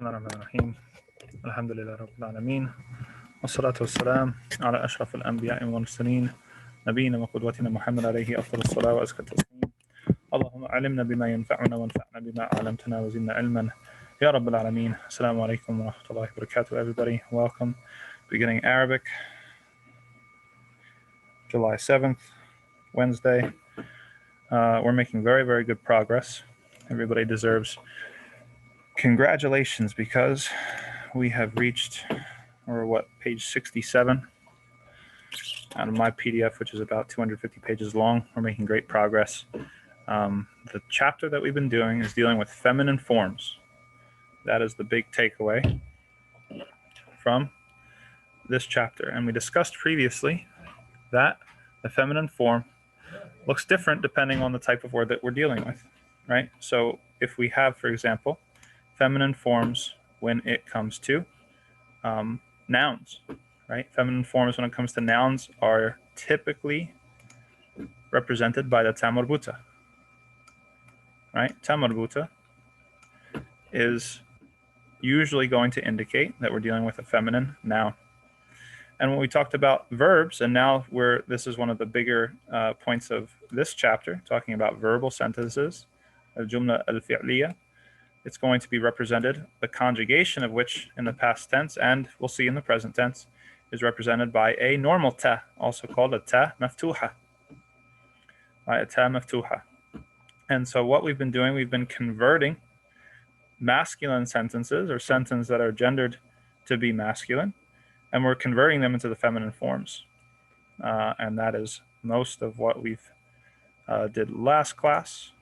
بسم الله الرحمن الرحيم الحمد لله رب العالمين والصلاة والسلام على أشرف الأنبياء والمرسلين نبينا وقدوتنا محمد عليه أفضل الصلاة وأزكى التسليم اللهم علمنا بما ينفعنا وانفعنا بما علمتنا وزدنا علما يا رب العالمين. Assalamu alaikum wa rahmatullahi wa barakatuh, everybody. Welcome. Beginning Arabic, July 7th, Wednesday. We're making very, very good progress. Everybody deserves congratulations because we have reached, page 67 out of my PDF, which is about 250 pages long. We're making great progress. The chapter that we've been doing is dealing with feminine forms. That is the big takeaway from this chapter. And we discussed previously that the feminine form looks different depending on the type of word that we're dealing with, right? So if we have, for example, feminine forms when it comes to nouns, right? Feminine forms when it comes to nouns are typically represented by the ta marbuta, right? Ta marbuta is usually going to indicate that we're dealing with a feminine noun. And when we talked about verbs, and now this is one of the bigger points of this chapter, talking about verbal sentences, al-jumla al-fi'liya, it's going to be represented, the conjugation of which in the past tense, and we'll see in the present tense, is represented by a normal ta, also called a ta maftuha. A ta maftuha. And so what we've been doing, we've been converting masculine sentences or sentences that are gendered to be masculine, and we're converting them into the feminine forms. And that is most of what we've did last class.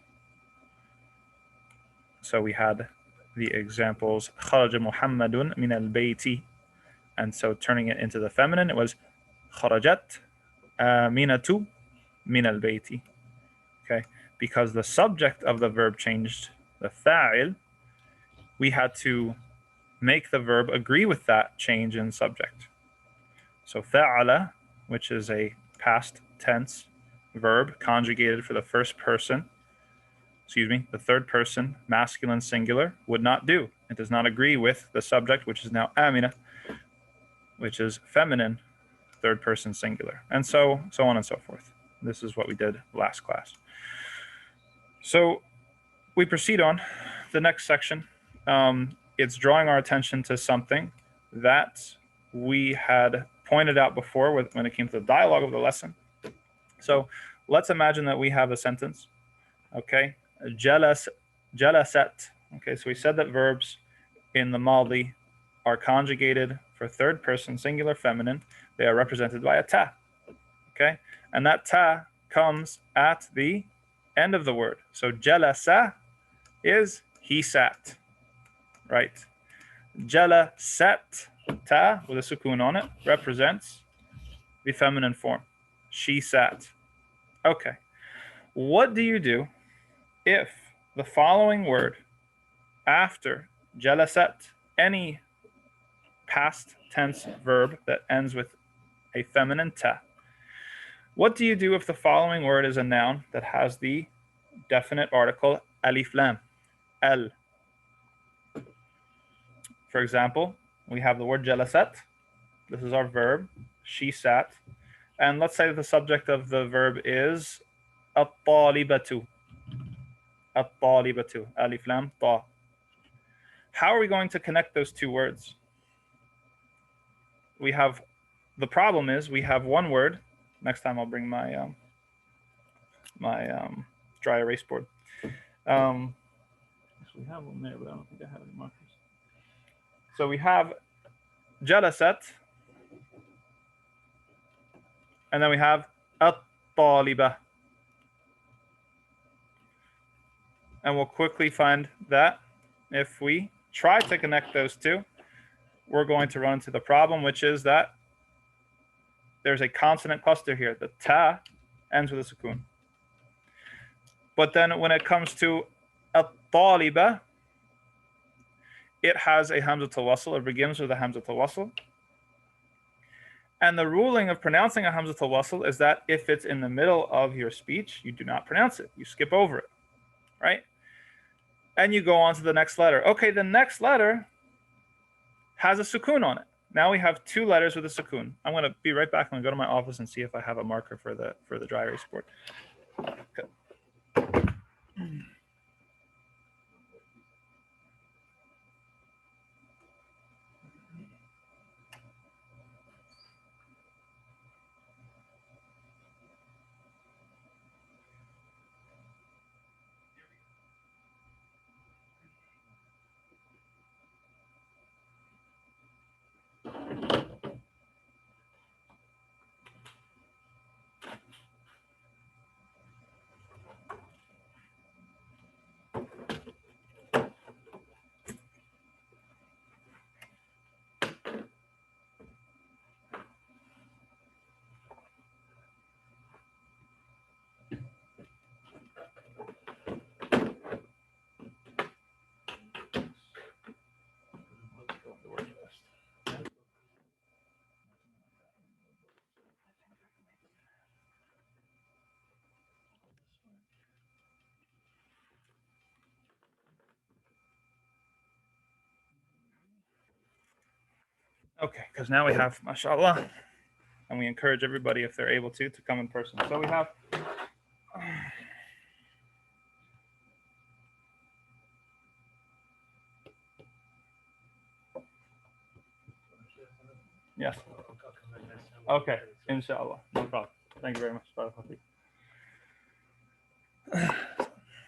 So we had the examples, kharaja Muhammadun min al-bayti. And so turning it into the feminine, it was kharajat aminatu min al-bayti. Okay, because the subject of the verb changed, the fa'il, we had to make the verb agree with that change in subject. So fa'ala, which is a past tense verb conjugated for the third person, masculine singular, would not do. It does not agree with the subject, which is now amina, which is feminine, third person singular, and so on and so forth. This is what we did last class. So we proceed on the next section. It's drawing our attention to something that we had pointed out before when it came to the dialogue of the lesson. So let's imagine that we have a sentence, okay? Jalasat. Okay, so we said that verbs in the Maldi are conjugated for third person singular feminine. They are represented by a ta, okay? And that ta comes at the end of the word. So jalasa is he sat, right? Jalasat, ta with a sukun on it, represents the feminine form. She sat. Okay. What do you do if the following word after jalasat, any past tense verb that ends with a feminine ta, what do you do if the following word is a noun that has the definite article alif lam, al? For example, we have the word jalasat. This is our verb, she sat. And let's say that the subject of the verb is at-talibatu. At-talibatu, alif lam ta. How are we going to connect those two words? The problem is we have one word. Next time I'll bring my dry erase board. We have one there, but I don't think I have any markers. So we have jalasat, and then we have at-taliba. And we'll quickly find that if we try to connect those two, we're going to run into the problem, which is that there's a consonant cluster here. The ta ends with a sukun. But then when it comes to at-taliba, it has a hamzatul wasl. It begins with a hamzatul wasl. And the ruling of pronouncing a hamzatul wasl is that if it's in the middle of your speech, you do not pronounce it. You skip over it, right? And you go on to the next letter. Okay, the next letter has a sukun on it. Now we have two letters with a sukun. I'm going to be right back. I'm going to go to my office and see if I have a marker for the dry erase board. Okay. Okay, because now we have, mashallah, and we encourage everybody, if they're able to come in person. So we have, yes. Okay, inshallah, no problem. Thank you very much.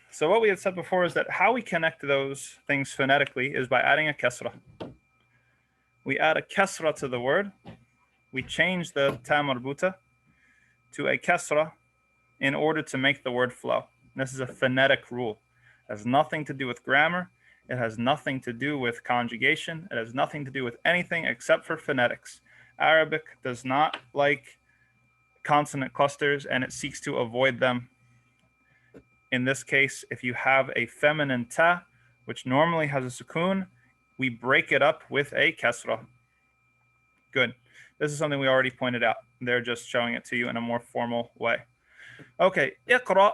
So what we had said before is that how we connect those things phonetically is by adding a kasra. We add a kasra to the word. We change the ta marbuta to a kasra in order to make the word flow. This is a phonetic rule. It has nothing to do with grammar. It has nothing to do with conjugation. It has nothing to do with anything except for phonetics. Arabic does not like consonant clusters, and it seeks to avoid them. In this case, if you have a feminine ta, which normally has a sukun, we break it up with a kasra. Good. This is something we already pointed out. They're just showing it to you in a more formal way. Okay, iqra.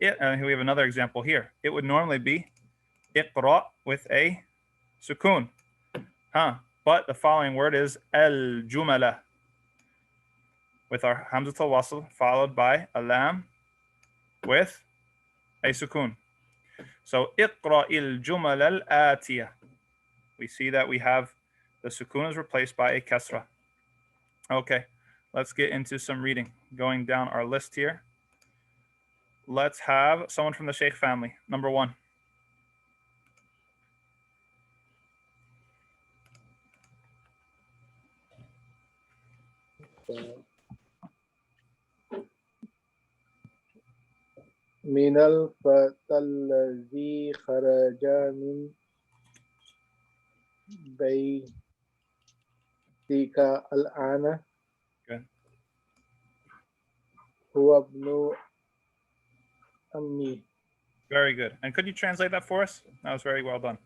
We have another example here. It would normally be iqra with a sukun. But the following word is al-jumala, with our hamzat al-wasl followed by a lam with a sukun. So iqra il-jumal al-atiyah. We see that we have the sukun is replaced by a kasra. Okay, let's get into some reading. Going down our list here. Let's have someone from the Sheikh family. Number 1. من الفتى الذي خرج من بيتك الآن هو ابن أمي. Very good. And could you translate that for us? That was very well done.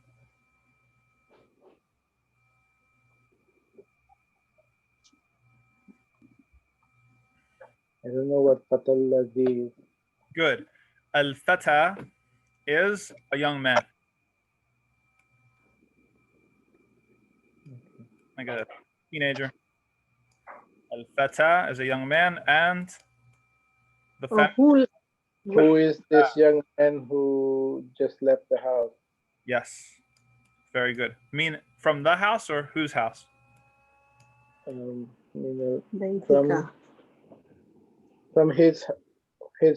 I don't know what fatha alladhi is. Good. Al-fata is a young man. Like a teenager. Al-fata is a young man, and the who is this young man who just left the house? Yes. Very good. Mean from the house or whose house? From his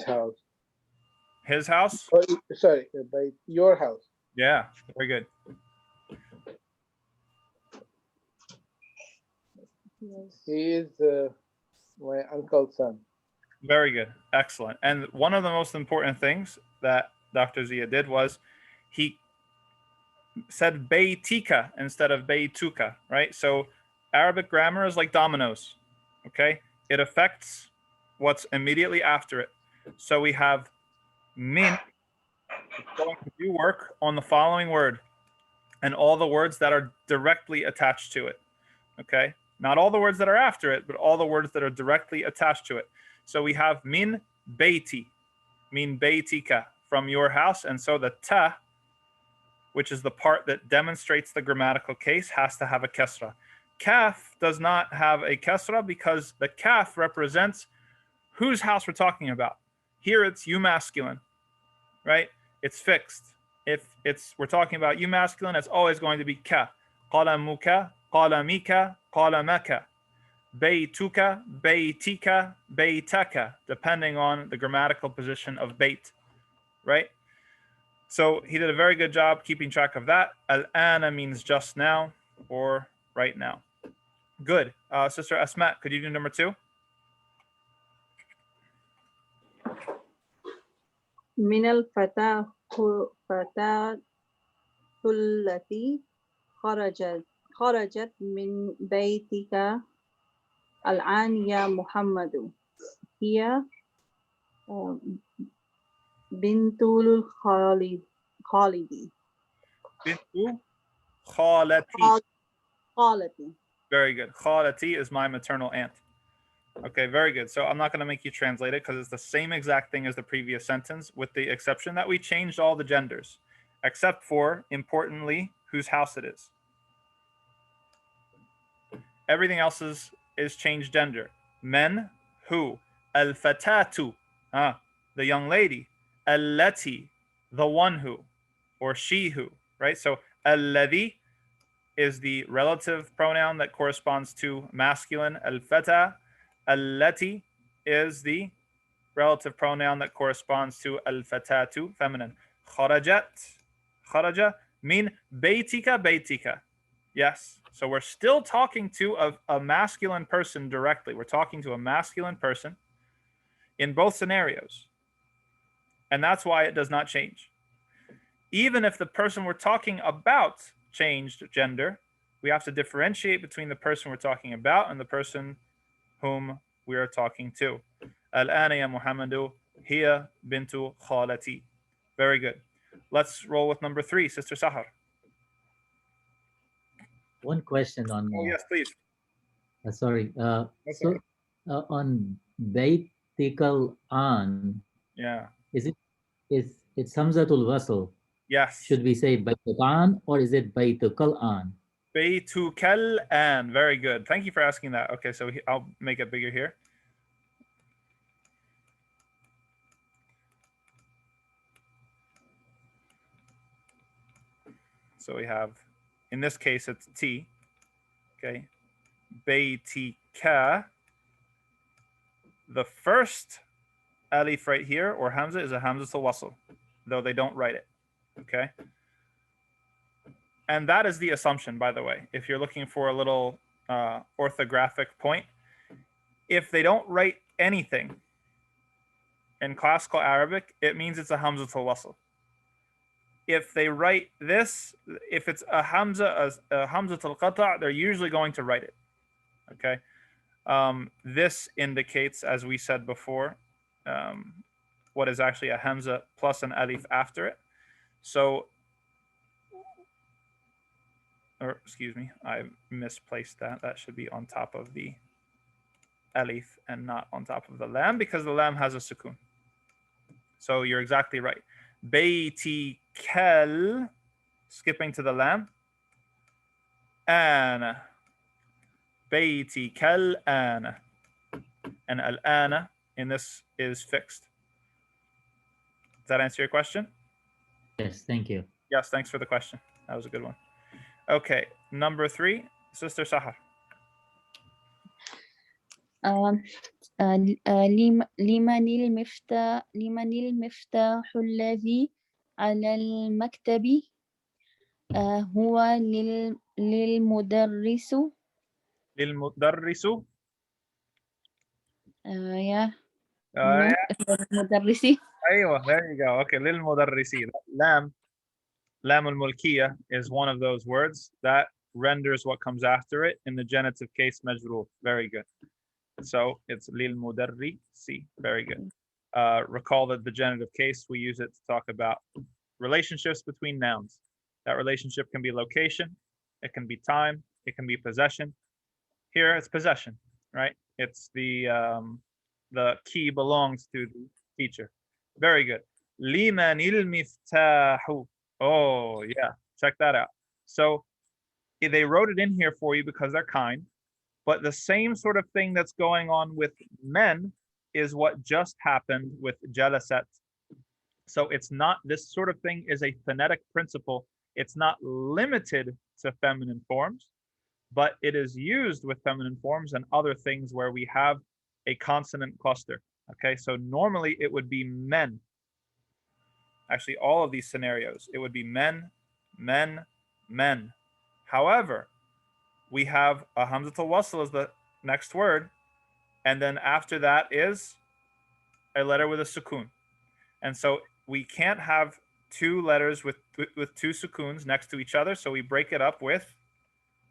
house. His house? Oh, sorry, by your house. Yeah, very good. He is my uncle's son. Very good. Excellent. And one of the most important things that Dr. Zia did was he said beitika instead of beituka, right? So Arabic grammar is like dominoes, okay? It affects what's immediately after it. So we have min going to do work on the following word and all the words that are directly attached to it, okay? Not all the words that are after it, but all the words that are directly attached to it. So we have min beiti, min beitika, from your house. And so the ta which is the part that demonstrates the grammatical case, has to have a kasra. Kaf does not have a kasra because the kaf represents whose house we're talking about. Here it's you masculine, right? It's fixed. If we're talking about you masculine, it's always going to be ka. Qalamuka, qalamika, qalamaka. Baytuka, baytika, baytaka, depending on the grammatical position of bait, right? So he did a very good job keeping track of that. Al-ana means just now or right now. Good. Sister Asma, could you do number 2? من الفتاة التي خرجت من بيتك الآن يا محمد هي بنت الخالد Bintu khalati. خالتي. Very good. Khalati is my maternal aunt. Okay, very good. So I'm not going to make you translate it because it's the same exact thing as the previous sentence, with the exception that we changed all the genders, except for, importantly, whose house it is. Everything else is changed gender. Men, who. Al-fatatu, the young lady. Allati, the one who, or she who, right? So alladhi is the relative pronoun that corresponds to masculine. Al-fata. Allati is the relative pronoun that corresponds to al-fatatu, feminine. Kharajat, kharaja, mean baytika, baytika. Yes. So we're still talking to a masculine person directly. We're talking to a masculine person in both scenarios. And that's why it does not change. Even if the person we're talking about changed gender, we have to differentiate between the person we're talking about and the person whom we are talking to. Al-ana ya Muhammadu hiya bintu khalati. Very good. Let's roll with number 3, Sister Sahar. One question on. Oh yes, please. Sorry. Okay. On Baitikal an. Yeah. Is it's Hamzatul Wasl? Yes. Should we say Baitikal or is it Baitikal an? Baytukal an. Very good. Thank you for asking that. Okay, so I'll make it bigger here. So we have, in this case, it's T. Okay. Baytika. The first alif right here, or hamza, is a hamzatul wasl, though they don't write it. Okay. And that is the assumption, by the way, if you're looking for a little orthographic point. If they don't write anything in classical Arabic, it means it's a hamzatul wasl. If they write this, if it's a hamzatul qata', they're usually going to write it. Okay. This indicates, as we said before, what is actually a hamza plus an alif after it. So, or excuse me, I misplaced that. That should be on top of the alif and not on top of the lam, because the lam has a sukun. So you're exactly right. Baytikal, skipping to the lam. Ana. Baytikal ana. And al-ana in this is fixed. Does that answer your question? Yes, thank you. Yes, thanks for the question. That was a good one. Okay, number 3, Sister Sahar. لمن المفتاح الذي على المكتب هو للمدرس للمدرس. يا Yeah. المدرس. أيوة, there you go. Okay, للمدرسين. Lam al-mulkiyah is one of those words that renders what comes after it in the genitive case majrur. Very good. So it's lil mudarrisi. Very good. Recall that the genitive case, we use it to talk about relationships between nouns. That relationship can be location, it can be time, it can be possession. Here it's possession, right? It's the key belongs to the teacher. Very good. Limanil miftahu. Oh, yeah. Check that out. So they wrote it in here for you because they're kind, but the same sort of thing that's going on with men is what just happened with jalasat. So it's not, this sort of thing is a phonetic principle. It's not limited to feminine forms, but it is used with feminine forms and other things where we have a consonant cluster. Okay, so normally it would be men. Actually, all of these scenarios, it would be men, men, men. However, we have a hamzatul wasl as the next word, and then after that is a letter with a sukun. And so we can't have two letters with two sukuns next to each other, so we break it up with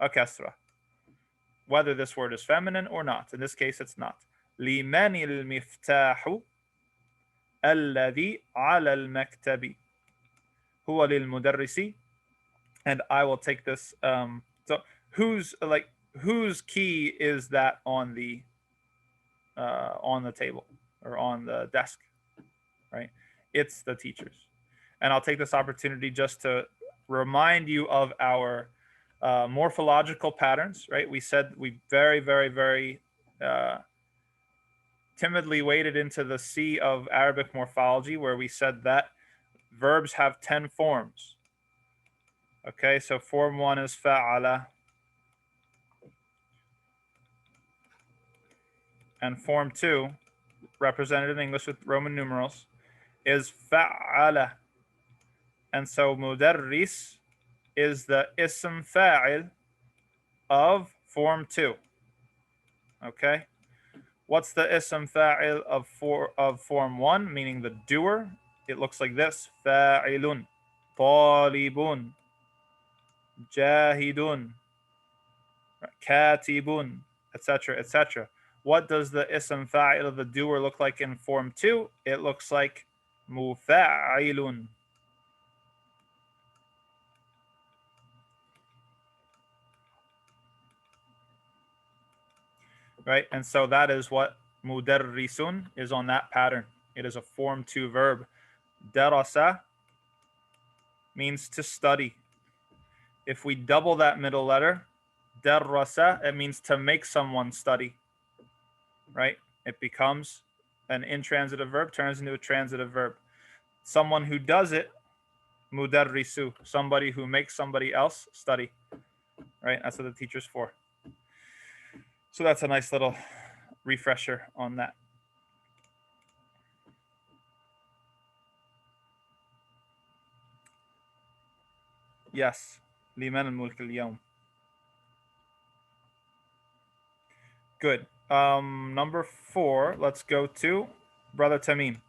a kasra, whether this word is feminine or not. In this case, it's not. لمن المفتاح الذي على المكتب هو للمدرس. And I will take this. So whose key is that on the table or on the desk, right? It's the teacher's. And I'll take this opportunity just to remind you of our morphological patterns, right? We said we very, very, very timidly waded into the sea of Arabic morphology, where we said that verbs have 10 forms. Okay, so form 1 is fa'ala. And form 2, represented in English with Roman numerals, is fa'ala. And so mudarris is the ism fa'il of form 2. Okay? What's the ism fa'il of form 1, meaning the doer? It looks like this: fa'ilun, talibun, jahidun, katibun, etc., etc. What does the ism fa'il of the doer look like in form 2? It looks like mufa'ilun. Right? And so that is what mudarrisun is on that pattern. It is a form 2 verb. Darasa means to study. If we double that middle letter, darasa, it means to make someone study. Right? It becomes an intransitive verb, turns into a transitive verb. Someone who does it, mudarrisu, somebody who makes somebody else study. Right? That's what the teacher's for. So that's a nice little refresher on that. Yes. لمن الملك اليوم. Good. Number 4, let's go to Brother Tamim.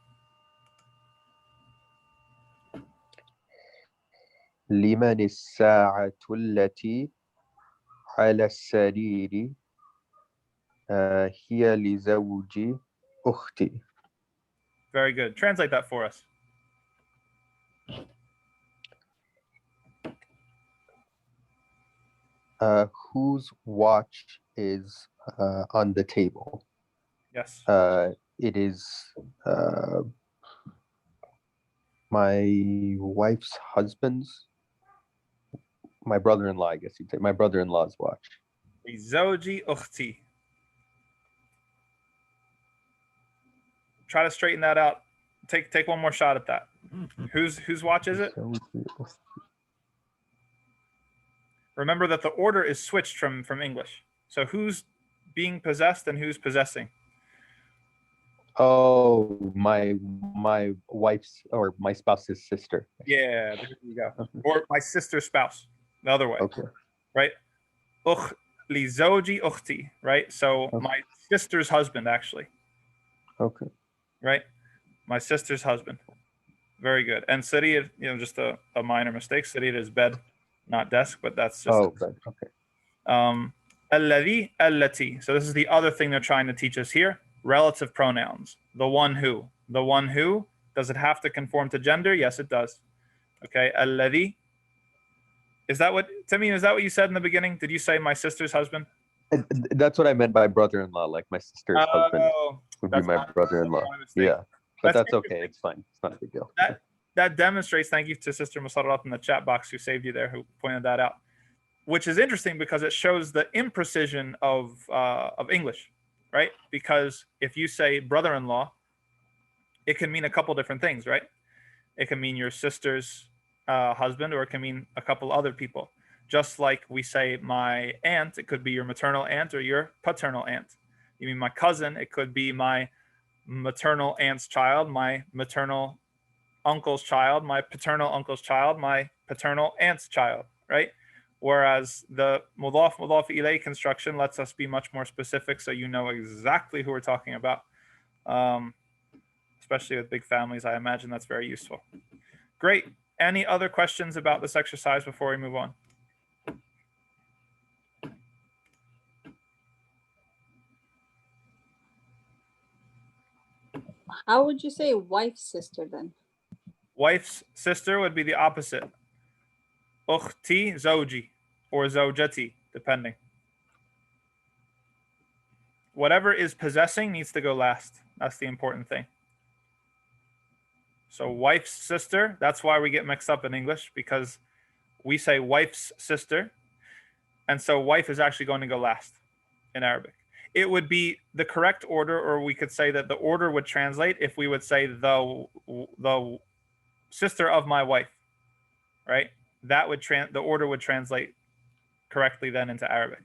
لمن الساعة التي على السرير هي لزوج أختي. Very good. Translate that for us. Whose watch is on the table? Yes. It is my wife's husband's, my brother-in-law, I guess you'd say, my brother-in-law's watch. لزوج أختي. Try to straighten that out. Take one more shot at that. Whose watch is it? Remember that the order is switched from English. So who's being possessed and who's possessing? Oh, my wife's or my spouse's sister. Yeah, there you go. Or my sister's spouse, the other way. Okay. Right? Ukh li zawji ukhti, right? So Okay. my sister's husband, actually. Okay. Right? My sister's husband. Very good. And Sarid, just a minor mistake. Sarid is bed, not desk, but that's just. Oh, good. Okay. Alladhi, allati. So this is the other thing they're trying to teach us here. Relative pronouns. The one who. The one who. Does it have to conform to gender? Yes, it does. Okay. Alladhi. Is that what, Tamim, is that what you said in the beginning? Did you say my sister's husband? That's what I meant by brother-in-law, like my sister's husband would be my brother-in-law. Yeah, but that's okay. It's fine. It's not a big deal. that demonstrates, thank you to Sister Musarrat in the chat box who saved you there, who pointed that out, which is interesting because it shows the imprecision of English, right? Because if you say brother-in-law, it can mean a couple different things, right? It can mean your sister's husband, or it can mean a couple other people. Just like we say my aunt, it could be your maternal aunt or your paternal aunt. You mean my cousin, it could be my maternal aunt's child, my maternal uncle's child, my paternal uncle's child, my paternal aunt's child, right? Whereas the mudaf ilayh construction lets us be much more specific, so you know exactly who we're talking about. Especially with big families, I imagine that's very useful. Great. Any other questions about this exercise before we move on? How would you say wife's sister then? Wife's sister would be the opposite. Ukhti zawji or zawjati, depending. Whatever is possessing needs to go last. That's the important thing. So wife's sister, that's why we get mixed up in English, because we say wife's sister, and so wife is actually going to go last in Arabic. It would be the correct order, or we could say that the order would translate if we would say the sister of my wife, right? That would the order would translate correctly then into Arabic.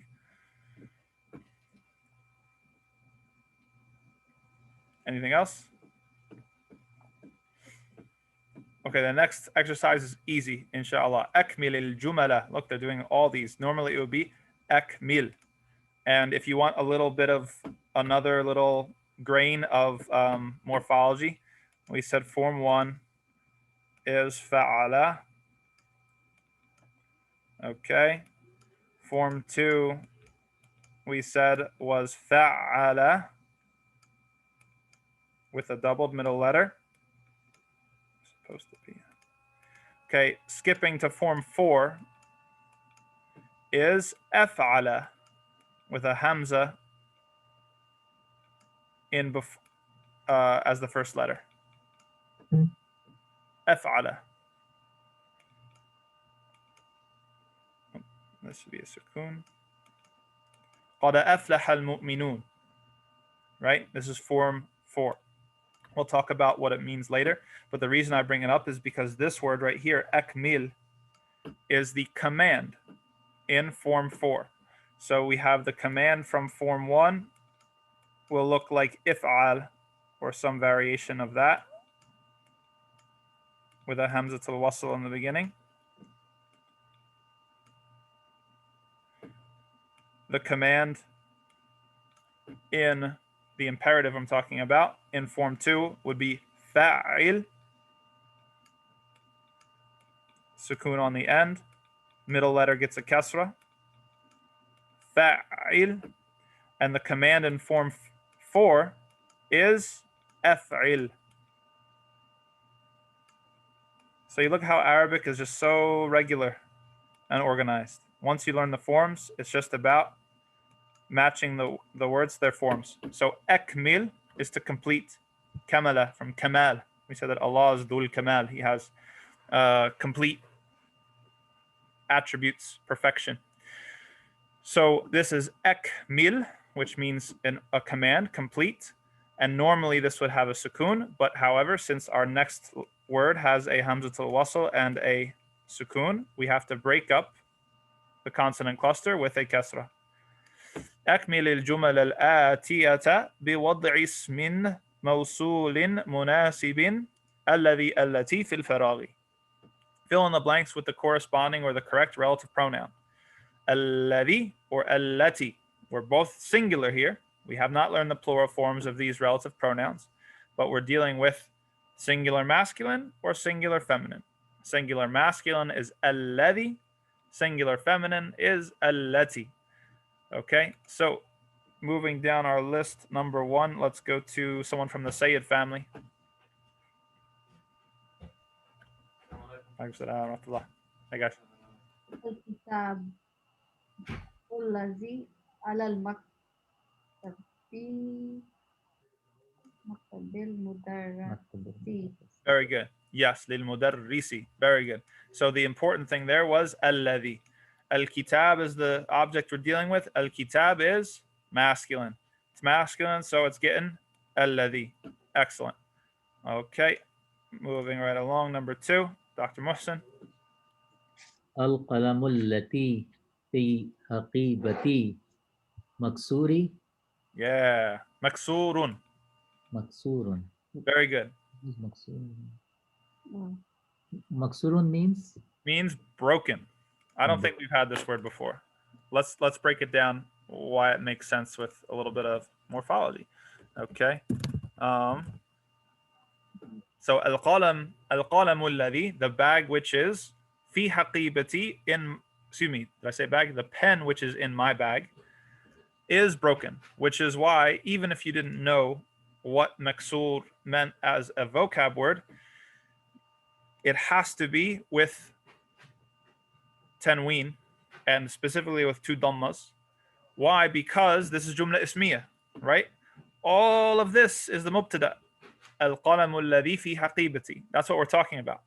Anything else? Okay, the next exercise is easy, inshallah. Akmil al-jumala. Look, they're doing all these. Normally it would be akmil. And if you want a little bit of another little grain of morphology, we said form 1 is fa'ala. Okay. Form 2, we said was fa'ala with a doubled middle letter. Supposed to be. Okay, skipping to form 4 is af'ala with a hamza in as the first letter. Af'ala. This should be a sukoon. قَدْ أَفْلَحَ الْمُؤْمِنُونَ. Right? This is form 4. We'll talk about what it means later, but the reason I bring it up is because this word right here, akmil, is the command in form 4. So we have the command from form 1 will look like if'al or some variation of that with a hamza to wasl in the beginning. The command in the imperative I'm talking about in form 2 would be fa'il, sukoon on the end, middle letter gets a kasra, fa'il, and the command in form 4 is af'il. So you look how Arabic is just so regular and organized. Once you learn the forms, it's just about matching the words to their forms. So akmil is to complete. Kamala from kamal. We said that Allah is Dhul Kamal. He has complete attributes, perfection. So this is akmil, which means a command, complete. And normally this would have a sukoon, but however, since our next word has a hamzatul wasl and a sukoon, we have to break up the consonant cluster with a kasra. أكمل الجمل الآتية بوضع اسم موصول مناسب التي في الفراغ. Fill in the blanks with the corresponding or the correct relative pronoun. الذي or التي. We're both singular here. We have not learned the plural forms of these relative pronouns, but we're dealing with singular masculine or singular feminine. Singular masculine is الذي. Singular feminine is التي. Okay, so moving down our list, number 1, let's go to someone from the Sayyid family. Hi guys. الكتاب الذي على المكتب مكتب المدرس. Very good. Yes, للمدرس. Very good. So the important thing there was الذي. Al-kitab is the object we're dealing with. Al-kitab is masculine. It's masculine, so it's getting الذي. Excellent. Okay. Moving right along. Number 2, Dr. Muhsin. القلم التي في حقيبتي مكسوري. Yeah. مكسور. مكسور. Very good. مكسور. Mm. مكسور means Means broken. I don't think we've had this word before. Let's break it down why it makes sense with a little bit of morphology. Okay. So القلم الذي, the bag which is في حقيبتي, in, excuse me, did I say bag? The pen which is in my bag is broken, which is why even if you didn't know what maksur meant as a vocab word, it has to be with tanween, and specifically with 2 dhammas. Why? Because this is jumla ismiya, right? All of this is the mubtada. القلم الذي في حقيبتي. That's what we're talking about.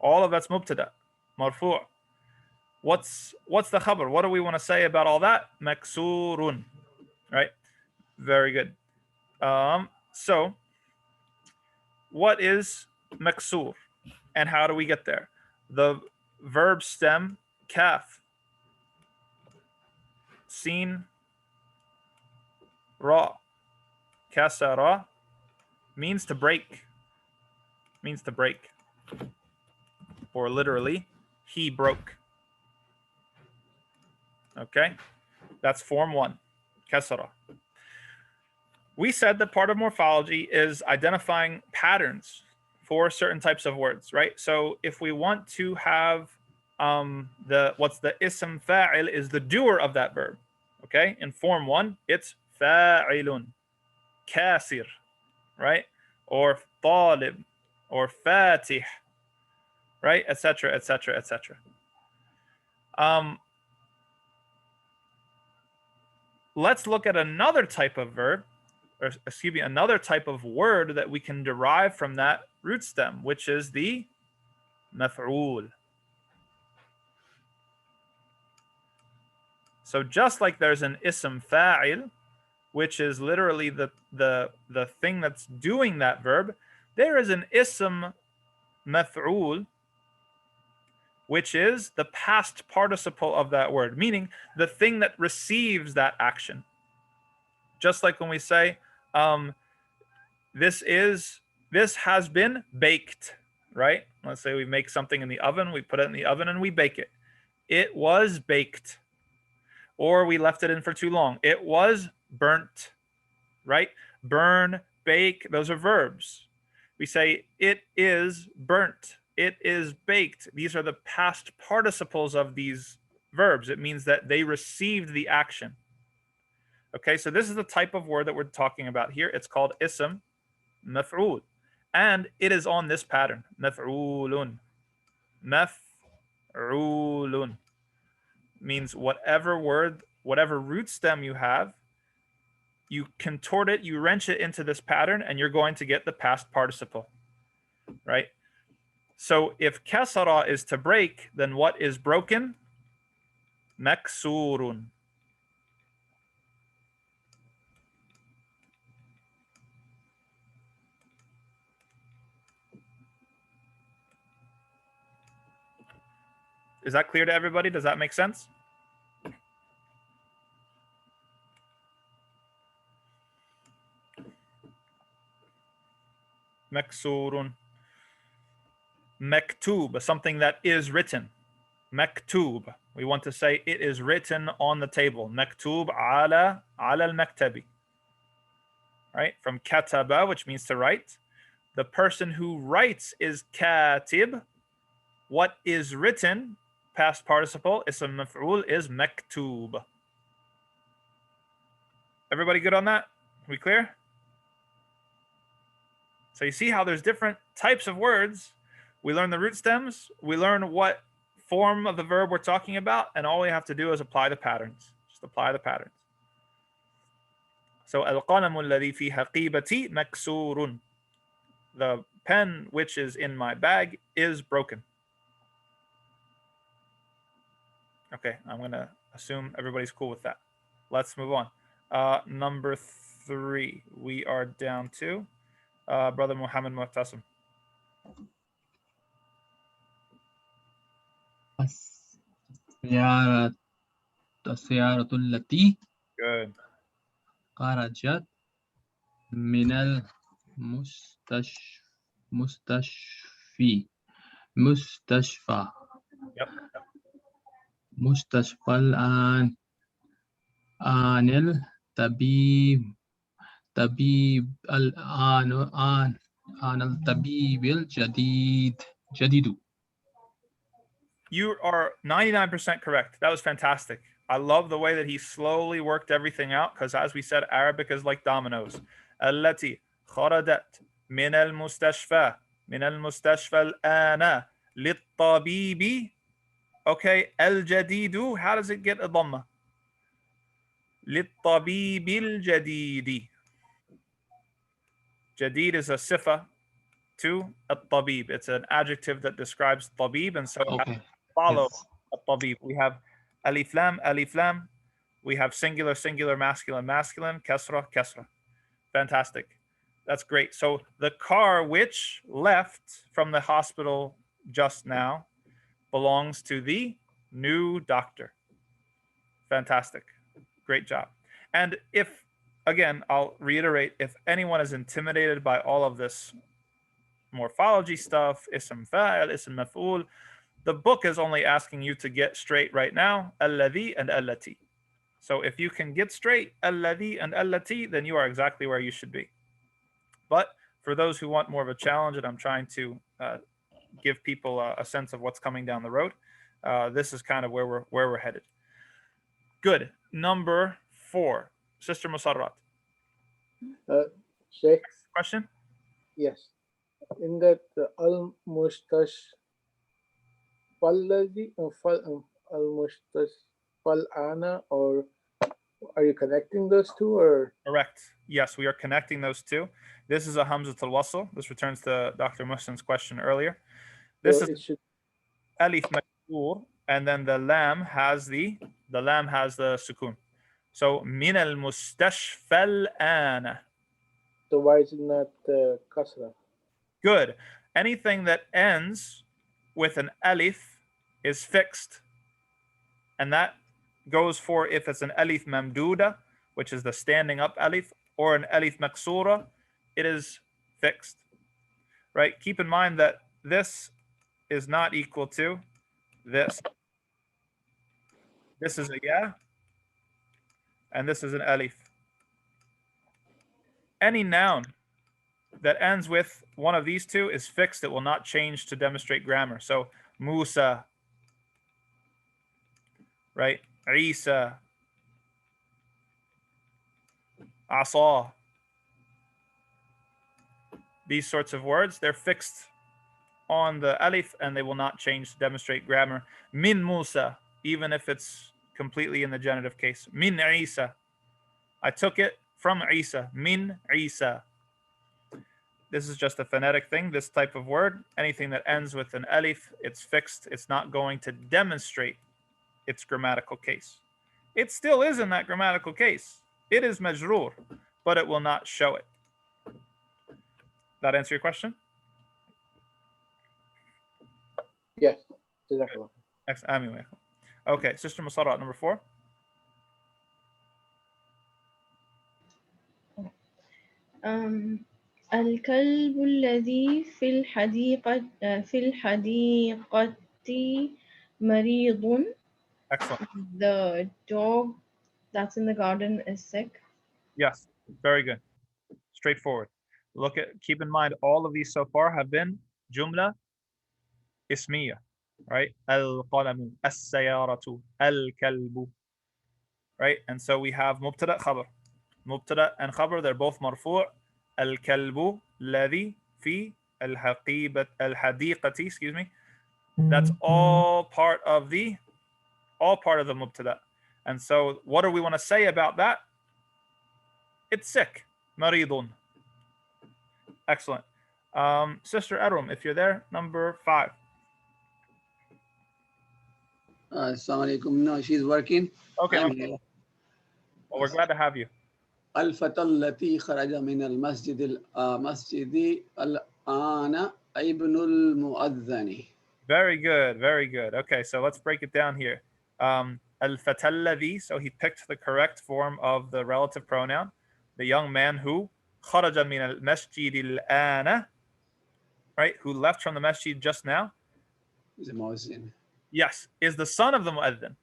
All of that's mubtada, marfu'. What's the khabar? What do we want to say about all that? Maksurun, right? Very good. So what is maksur and how do we get there? The verb stem kaf, sin, ra, kasara, means to break. Means to break. Or literally, he broke. Okay? That's form 1, kasara. We said that part of morphology is identifying patterns for certain types of words, right? So if we want to have what's the ism fa'il is the doer of that verb, okay? In form 1, it's fa'ilun, kasir, right? Or talib, or fatih, right? Etc., etc., etc. Let's look at another type of verb, or excuse me, another type of word that we can derive from that root stem, which is the maf'ul. So just like there's an ism fa'il, which is literally the thing that's doing that verb, there is an ism maf'ul, which is the past participle of that word, meaning the thing that receives that action. Just like when we say, this has been baked, right? Let's say we make something in the oven, we put it in the oven and we bake it. It was baked. Or we left it in for too long. It was burnt, right? Burn, bake, those are verbs. We say it is burnt. It is baked. These are the past participles of these verbs. It means that they received the action. Okay, so this is the type of word that we're talking about here. It's called ism maf'ul. And it is on this pattern. Maf'ulun. Maf'ulun. Means whatever word, whatever root stem you have, you contort it, you wrench it into this pattern, and you're going to get the past participle, right? So if kasara is to break, then what is broken? Maksurun. Is that clear to everybody? Does that make sense? Maksurun. Maktub, something that is written. Maktub. We want to say it is written on the table. Maktub ala al-maktabi. Right? From kataba, which means to write. The person who writes is katib. What is written, past participle, ism maf'ul, is maktub. Everybody good on that? We clear? So you see how there's different types of words. We learn the root stems. We learn what form of the verb we're talking about. And all we have to do is apply the patterns. Just apply the patterns. So القلم الذي في حقيبتي مكسور. The pen which is in my bag is broken. Okay, I'm going to assume everybody's cool with that. Let's move on. Number 3, we are down to Brother Muhammad Mu'tasim. السيارة التي Good. خرجت من مستشفى Yep. مستشفى الآن الطبيب الطبيب جديد. You are 99% correct. That was fantastic. I love the way that he slowly worked everything out because, as we said, Arabic is like dominoes. التي خرجت من المستشفى الآن للطبيب. Okay, الجديد. How does it get a dhamma? للطبيب الجديد. جديد is a sifa to الطبيب. It's an adjective that describes طبيب, and so it has to follow الطبيب. We have alif lam. We have singular, masculine, kasra, kasra. Fantastic. That's great. So the car which left from the hospital just now belongs to the new doctor. Fantastic. Great job. And if, again, I'll reiterate, if anyone is intimidated by all of this morphology stuff, ism fa'il, ism maf'ul, the book is only asking you to get straight right now, alladhi and allati. So if you can get straight alladhi and allati, then you are exactly where you should be. But for those who want more of a challenge, and I'm trying to give people a sense of what's coming down the road, this is kind of where we're headed. Good. Number 4, Sister Musarrat. Sheikh, Question? yes. In that al-mustash al-mustash fal-ana, or are you connecting those two, or? Correct. Yes, we are connecting those two. This is a Hamzat al-Wasl. This returns to Dr. Muslim's question earlier. This is alif maksoor, and then the lam has the sukun. So min al-mustashfa al-ana. So why is it not kasra? Good. Anything that ends with an alif is fixed, and that goes for if it's an alif mamduda, which is the standing up alif, or an alif maksura, it is fixed. Right? Keep in mind that this is not equal to this. This is a ya, and this is an alif. Any noun that ends with one of these two is fixed. It will not change to demonstrate grammar. So Musa, right? Isa, Asa. These sorts of words, they're fixed on the alif and they will not change to demonstrate grammar. Min Musa, even if it's completely in the genitive case. Min Isa. I took it from Isa. Min Isa. This is just a phonetic thing, this type of word. Anything that ends with an alif, it's fixed. It's not going to demonstrate its grammatical case. It still is in that grammatical case. It is majroor, but it will not show it. That answer your question? Yes. Jazakallah. Excellent. Okay, Sister Musarrat, number 4. الكلب الذي في الحديقة مريض. Excellent. The dog that's in the garden is sick. Yes, very good. Straightforward. Keep in mind, all of these so far have been jumla ismiya, right? Al-qalamu, as-sayaratu, al-kalbu, right? And so we have mubtada, khabar. Mubtada and khabar, they're both marfu'. Al-kalbu ladhi fi al-hadiqati, excuse me. That's all part of the mubtada. And so what do we want to say about that? It's sick. Maridun. Excellent. Sister Adram, if you're there, number 5. Assalamu alaikum. No, she's working. Okay, I'm okay. here. Well, we're glad to have you. الفتى التي خرج من المسجد الآن ابن المؤذن. Very good, very good. Okay, so let's break it down here. Al-fata alladhi, so he picked the correct form of the relative pronoun. The young man who kharaja min al-masjid al-ana, right, who left from the masjid just now. Is a muezzin. Yes, is the son of the mu'adhin.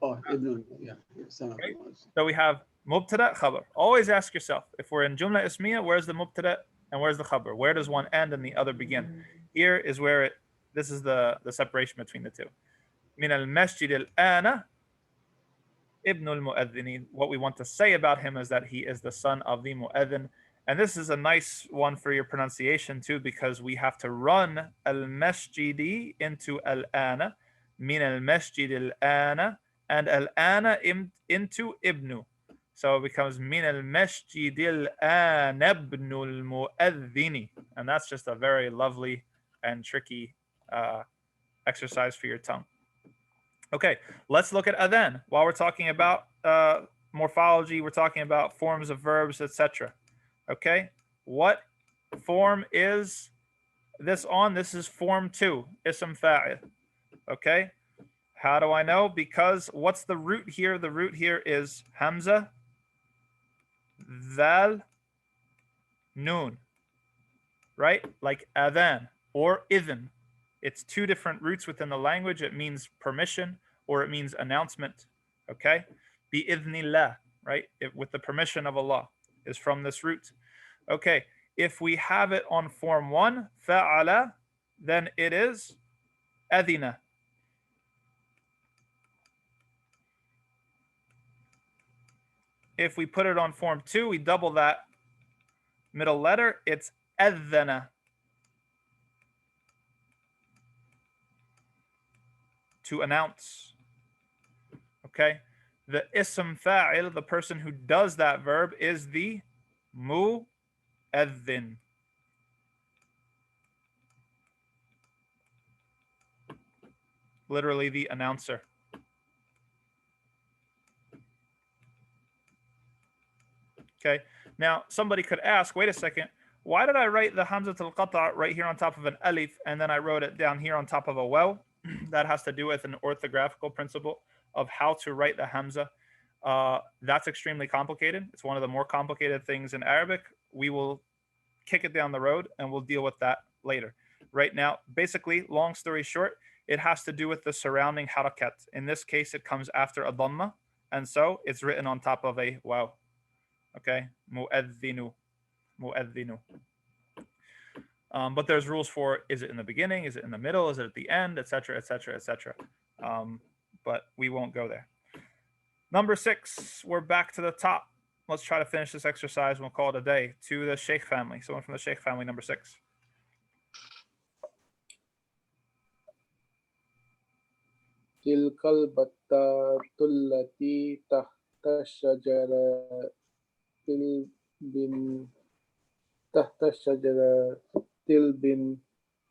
Oh, ibn, yeah, son of Right. the muezzin. So we have mubtada, khabar. Always ask yourself, if we're in jumla ismiya, where's the mubtada and where's the khabar? Where does one end and the other begin? Here is where this is the separation between the two. Min al-masjid al-ana ibn al-mu'adhin. What we want to say about him is that he is the son of the mu'adhin. And this is a nice one for your pronunciation too, because we have to run al-masjidi into al-ana, min al-masjid al-ana, and al-ana into ibnu. So it becomes min al-masjid al-ana ibn al-mu'adhin. And that's just a very lovely and tricky exercise for your tongue. Okay, let's look at adhan. While we're talking about morphology, we're talking about forms of verbs, etc. Okay, what form is this on? This is form 2, ism fa'il. Okay, how do I know? Because what's the root here? The root here is hamza, dhal, noon, right? Like adhan or idhan. It's 2 different roots within the language. It means permission or it means announcement. Okay, bi-idhnillah, right? With the permission of Allah is from this root. Okay, if we have it on form 1, fa'ala, then it is adhina. If we put it on form 2, we double that middle letter, it's adhana. To announce. Okay, the ism fa'il, the person who does that verb, is the mu'adhin. Literally the announcer. Okay, now somebody could ask, wait a second, why did I write the hamzat al-qata' right here on top of an alif and then I wrote it down here on top of a waw? That has to do with an orthographical principle of how to write the hamza. That's extremely complicated. It's one of the more complicated things in Arabic. We will kick it down the road and we'll deal with that later. Right now, basically, long story short, it has to do with the surrounding harakat. In this case, it comes after a dhamma, and so it's written on top of a waw. Okay, mu'adhinu, mu'adhinu. But there's rules for, is it in the beginning, is it in the middle, is it at the end, etc., etc., etc. But we won't go there. Number 6, we're back to the top. Let's try to finish this exercise and we'll call it a day. To the Sheikh family. Someone from the Sheikh family, number 6. تلك البتة التي تحت الشجرة تلبن تحت الشجرة تلبن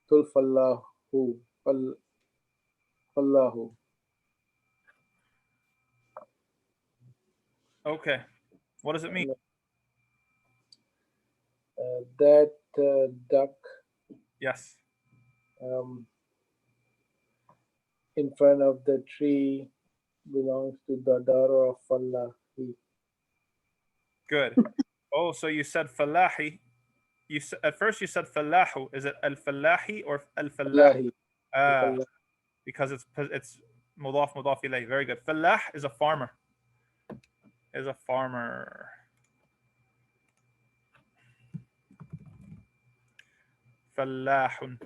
تلفله فله. Okay. What does it mean? That duck Yes. in front of the tree belongs to the daughter of Fallahi. Good. Oh, so you said Fallahi. At first you said Fallahu. Is it Al-Fallahi or Al-Fallahi? Because it's mudaf ilayh. Very good. Fallah is a farmer. Is a farmer. Fallahun.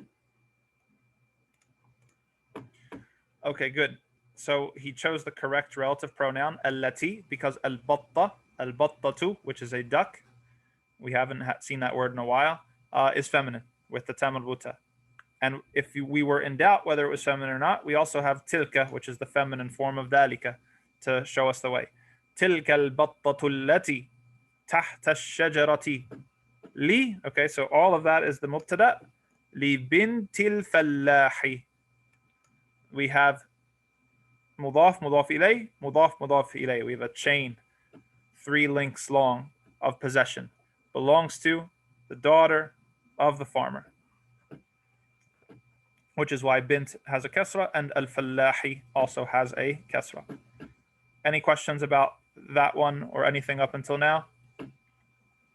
Okay, good. So he chose the correct relative pronoun, allati, because al-battatu, which is a duck, we haven't seen that word in a while, is feminine with the tam al-buta. And if we were in doubt whether it was feminine or not, we also have tilka, which is the feminine form of dalika, to show us the way. Tilka al-battatu allati. تحت الشجرة. لي, okay, so all of that is the mubtada. لبنت الفلاح. We have مضاف مضاف إليه مضاف مضاف إليه. We have a chain 3 links long of possession. Belongs to the daughter of the farmer, which is why bint has a kasra and al-fallahi also has a kasra. Any questions about that one or anything up until now?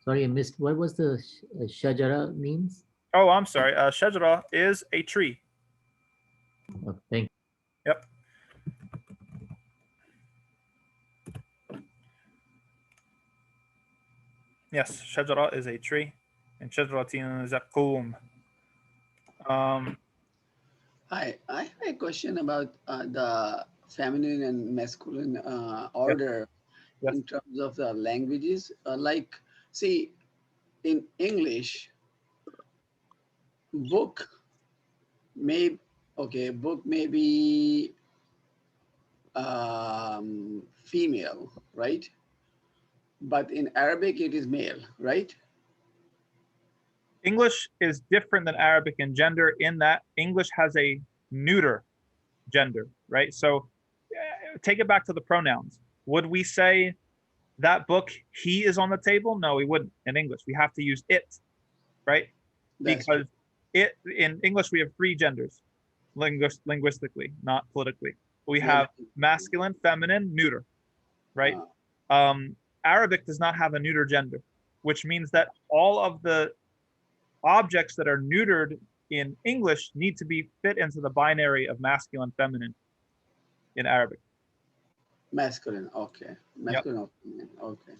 Sorry, I missed. What was the shajara means? Oh, I'm sorry. Shajara is a tree. Oh, thank Yep. Yes, shajara is a tree, and shajaratin zaqum. I have a question about the feminine and masculine order Yes. in terms of the languages. Like, see, in English, book may be female, right? But in Arabic, it is male, right? English is different than Arabic in gender in that English has a neuter gender, right? So take it back to the pronouns. Would we say that book, he is on the table? No, we wouldn't in English. We have to use it, right? That's Because it in English we have 3 genders, linguistically, not politically. We have masculine, feminine, neuter, right? Arabic does not have a neuter gender, which means that all of the objects that are neutered in English need to be fit into the binary of masculine, feminine in Arabic. masculine. Okay, masculine. Or feminine. Okay.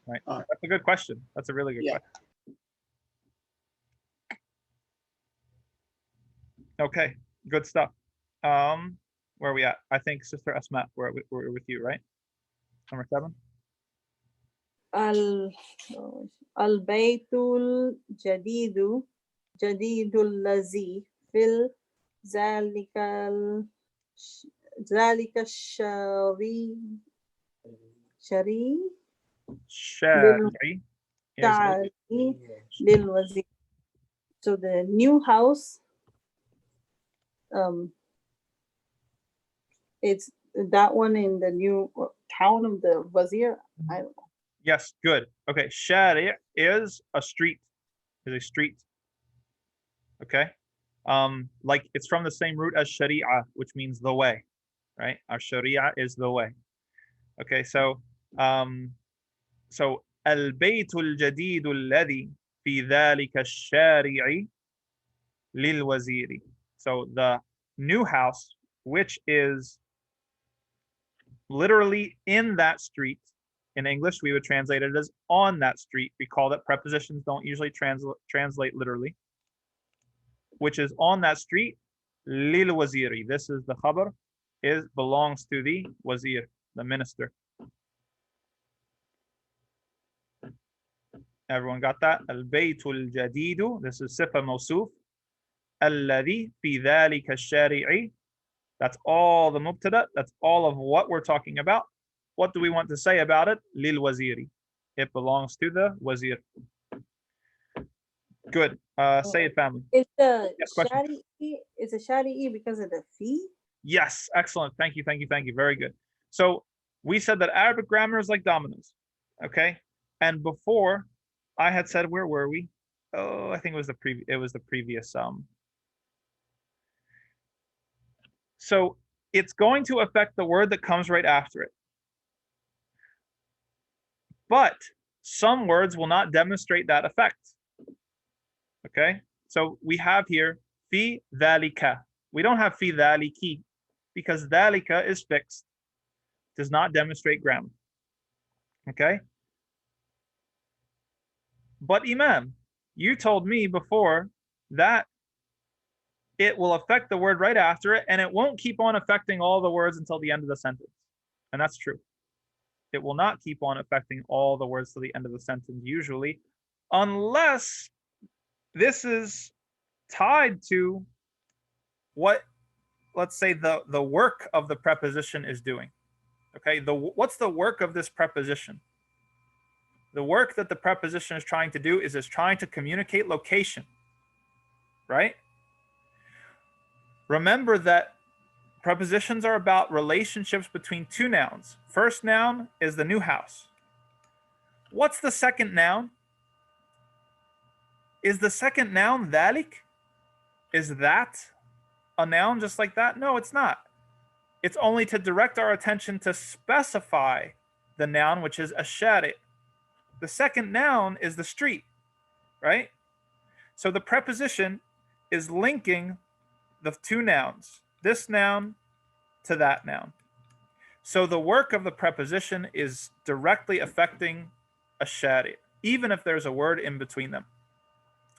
Right. That's a good question. That's a really good question. Okay, good stuff. Where are we at? I think Sister Asma, we're with you, right? Number 7. البيت الجديد جديد الذي في ذلك الشري شارعي. للوزير. So the new house, it's that one in the new town of the wazir. I don't know. Yes, good. Okay, shari' is a street. Is a street. Okay. Like it's from the same root as sharia, which means the way, right? Our sharia is the way. Okay, so البيت الجديد الذي في ذلك الشارع للوزير. So the new house, which is literally in that street. In English, we would translate it as on that street. We call that prepositions don't usually translate literally, which is on that street. Lil waziri. This is the khabar, belongs to the wazir, the minister. Everyone got that? Al-baytul jadidu. This is sifa mawsuf. Alladhi fi dhalika ash-shari'i. That's all the mubtada. That's all of what we're talking about. What do we want to say about it? Lil waziri. It belongs to the wazir. Good. Say it, family. It's a Yes, question. shari'i. It's a shari'i because of the fee. Yes, excellent. Thank you, thank you, thank you. Very good. So we said that Arabic grammar is like dominoes. Okay. And before I had said, where were we? Oh, I think it was the previous. So it's going to affect the word that comes right after it. But some words will not demonstrate that effect. Okay, so we have here fi dhalika. We don't have fi dhaliki because dhalika is fixed, does not demonstrate grammar. Okay, but Imam, you told me before that it will affect the word right after it, and it won't keep on affecting all the words until the end of the sentence. And that's true. It will not keep on affecting all the words to the end of the sentence usually, unless this is tied to what, let's say, the work of the preposition is doing. Okay, what's the work of this preposition? The work that the preposition is trying to do is it's trying to communicate location, right? Remember that prepositions are about relationships between two nouns. First noun is the new house. What's the second noun? Is the second noun dhalik? Is that a noun just like that? No, it's not. It's only to direct our attention to specify the noun, which is ashari. The second noun is the street, right? So the preposition is linking the two nouns, this noun to that noun. So the work of the preposition is directly affecting ashari, even if there's a word in between them.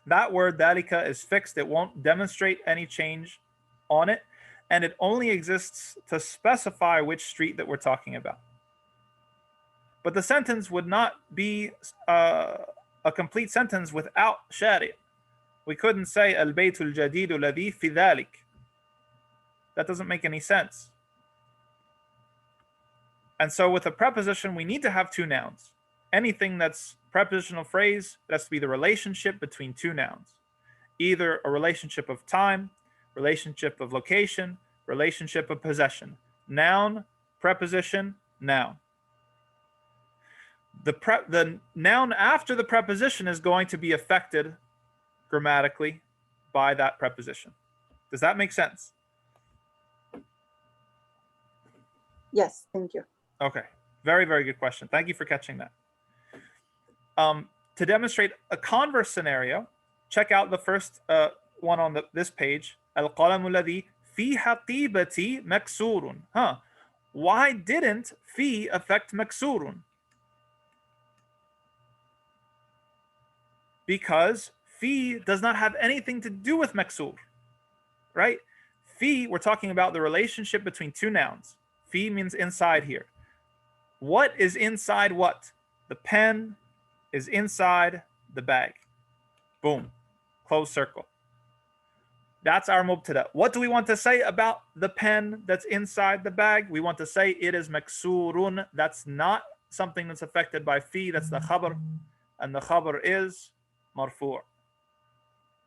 That word, dhalika, is fixed. It won't demonstrate any change on it, and it only exists to specify which street that we're talking about. But the sentence would not be a complete sentence without shari. We couldn't say al-baytul jadidu ladhi fi dhalik. That doesn't make any sense. And so with a preposition, we need to have two nouns. Anything that's prepositional phrase, it has to be the relationship between two nouns. Either a relationship of time, relationship of location, relationship of possession. Noun, preposition, noun. The noun after the preposition is going to be affected grammatically by that preposition. Does that make sense? Yes, thank you. Okay, very, very good question. Thank you for catching that. To demonstrate a converse scenario, check out the first one on this page. القلم الذي في حقيبتي مكسور. Why didn't في affect مكسور? Because في does not have anything to do with مكسور, right? في, we're talking about the relationship between two nouns. في means inside here. What is inside what? The pen is inside the bag. Boom. Closed circle. That's our mubtada. What do we want to say about the pen that's inside the bag? We want to say it is maksurun. That's not something that's affected by fi. That's the khabar. And the khabar is marfu'.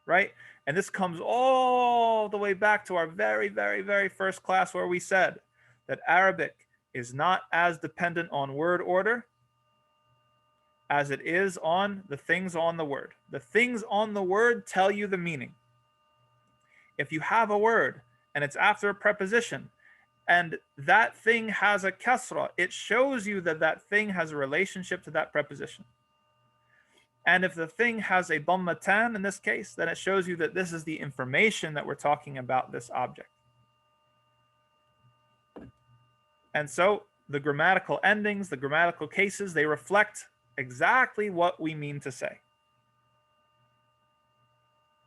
Right? And this comes all the way back to our very, very, very first class where we said that Arabic is not as dependent on word order as it is on the things on the word. The things on the word tell you the meaning. If you have a word and it's after a preposition and that thing has a kasra, it shows you that that thing has a relationship to that preposition. And if the thing has a dammatan in this case, then it shows you that this is the information that we're talking about this object. And so the grammatical endings, the grammatical cases, they reflect exactly what we mean to say.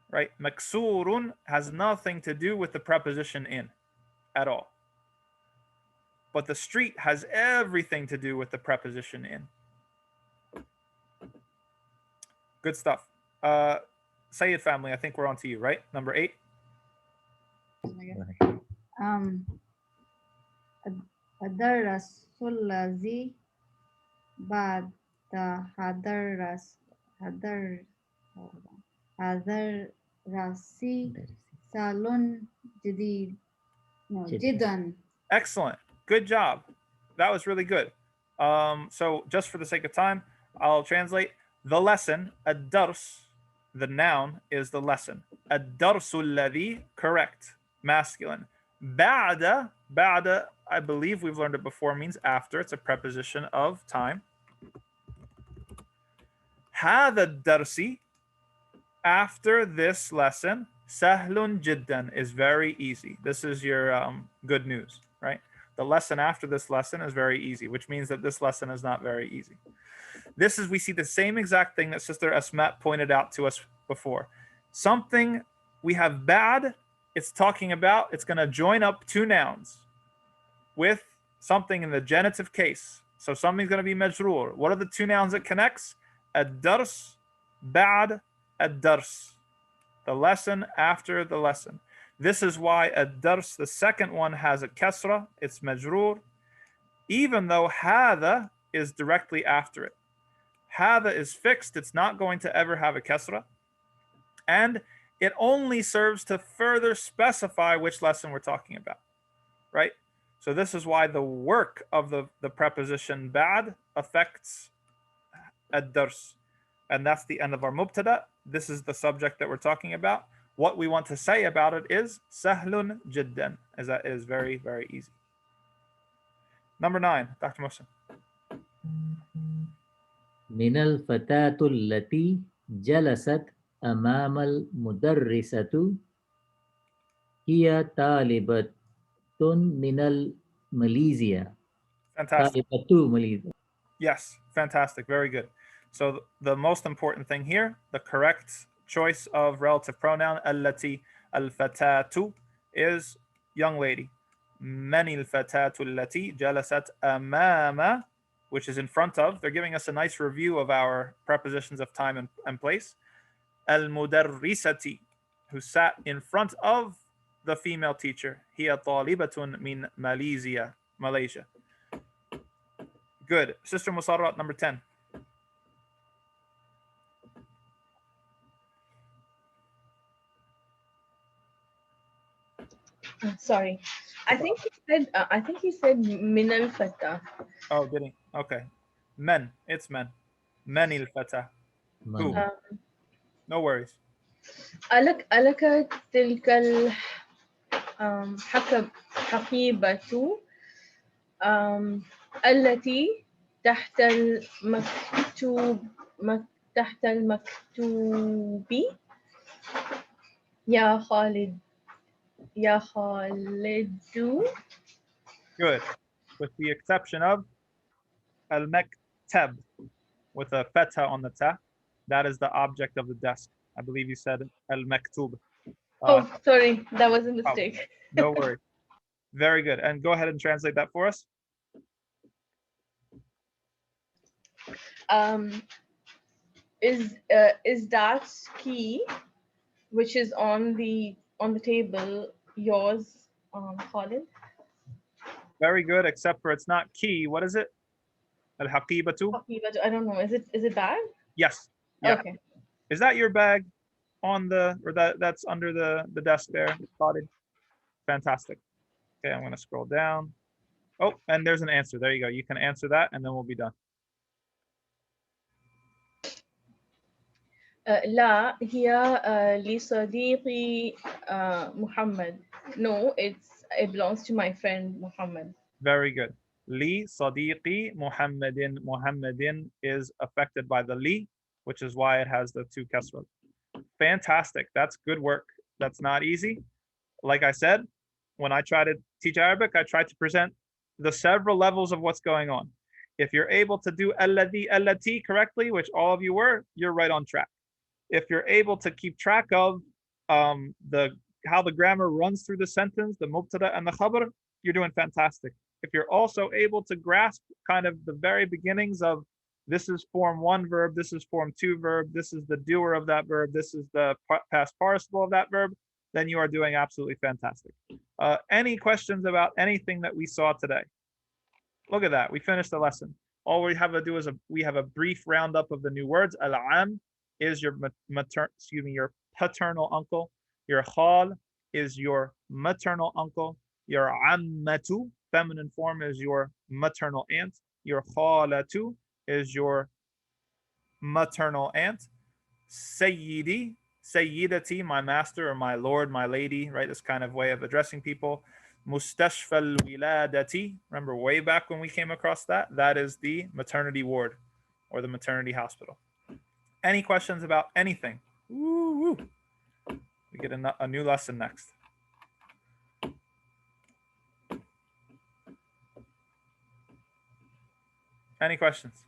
Right? Maksurun has nothing to do with the preposition in at all. But the street has everything to do with the preposition in. Good stuff. Sayyid family, I think we're on to you, right? Number 8. الدرس الذي بعد راسي صالون جديد جدا. Excellent. Good job. That was really good. So just for the sake of time, I'll translate. The lesson, ad-dars, the noun is the lesson. Ad-darsu alladhi, correct, masculine. Ba'da, I believe we've learned it before, means after. It's a preposition of time. Hada darsi, after this lesson, sahlun jiddan, is very easy. This is your good news, right? The lesson after this lesson is very easy, which means that this lesson is not very easy. This is, we see the same exact thing that Sister Asmat pointed out to us before. Something, we have bad, it's talking about, it's going to join up two nouns with something in the genitive case. So something's going to be majroor. What are the two nouns it connects? Ad-dars, ba'd, ad-dars. The lesson after the lesson. This is why ad-dars, the second one, has a kasra, it's majroor, even though hadha is directly after it. Hada is fixed. It's not going to ever have a kasra. And it only serves to further specify which lesson we're talking about, right? So this is why the work of the preposition ba'd affects ad-dars. And that's the end of our mubtada. This is the subject that we're talking about. What we want to say about it is sahlun jiddan, as that is very, very easy. Number 9, Dr. Mohsen. من الفتاة التي جلست أمام المدرسة هي طالبة من الماليزيا. Fantastic. طالبة ماليزيا. Yes, fantastic. Very good. So the most important thing here, the correct choice of relative pronoun, allati al-fatatu, is young lady. Man al-fatatu allati jalasat amama, which is in front of. They're giving us a nice review of our prepositions of time and place. Al-mudarrisati, who sat in front of the female teacher. Hiya talibatun min Malaysia. Good. Sister Musarrat, number 10. Sorry. I think he said min al fata. Oh, did he? Okay. Men. It's men. Manil fata. Who? No worries. ألك تلك الحقيبة التي تحت المكتوب يا خالد Good. With the exception of al-maktab, with a feta on the ta. That is the object of the desk. I believe you said al-maktub. Oh, sorry. That was a mistake. No worries. Very good. And go ahead and translate that for us. Is that key, which is on the table, yours, Khalid? Very good, except for it's not key. What is it? Al-haqibatu? I don't know. Is it bag? Yes. Yeah. Okay. Is that your bag on that's under the desk there, Khalid? Fantastic. Okay, I'm gonna scroll down. Oh, and there's an answer. There you go. You can answer that and then we'll be done. لا هي لصديقي محمد. No, it belongs to my friend Muhammad. Very good. Li sadiqi Muhammadin. Muhammadin is affected by the li, which is why it has the 2 kasras. Fantastic. That's good work. That's not easy. Like I said, when I try to teach Arabic, I try to present the several levels of what's going on. If you're able to do alladhi, allati correctly, which all of you were, you're right on track. If you're able to keep track of how the grammar runs through the sentence, the mubtada and the khabar, you're doing fantastic. If you're also able to grasp kind of the very beginnings of this is form 1 verb, this is form 2 verb, this is the doer of that verb, this is the past participle of that verb, then you are doing absolutely fantastic. Any questions about anything that we saw today? Look at that. We finished the lesson. All we have to do is we have a brief roundup of the new words. Al-am is your your paternal uncle. Your khal is your maternal uncle. Your ammatu, feminine form, is your maternal aunt. Your khalatu is your maternal aunt. Sayyidi, sayyidati, my master or my lord, my lady, right? This kind of way of addressing people. Mustashfa al-wiladati, remember way back when we came across that? That is the maternity ward or the maternity hospital. Any questions about anything? Woo-woo. We get a new lesson next. Any questions?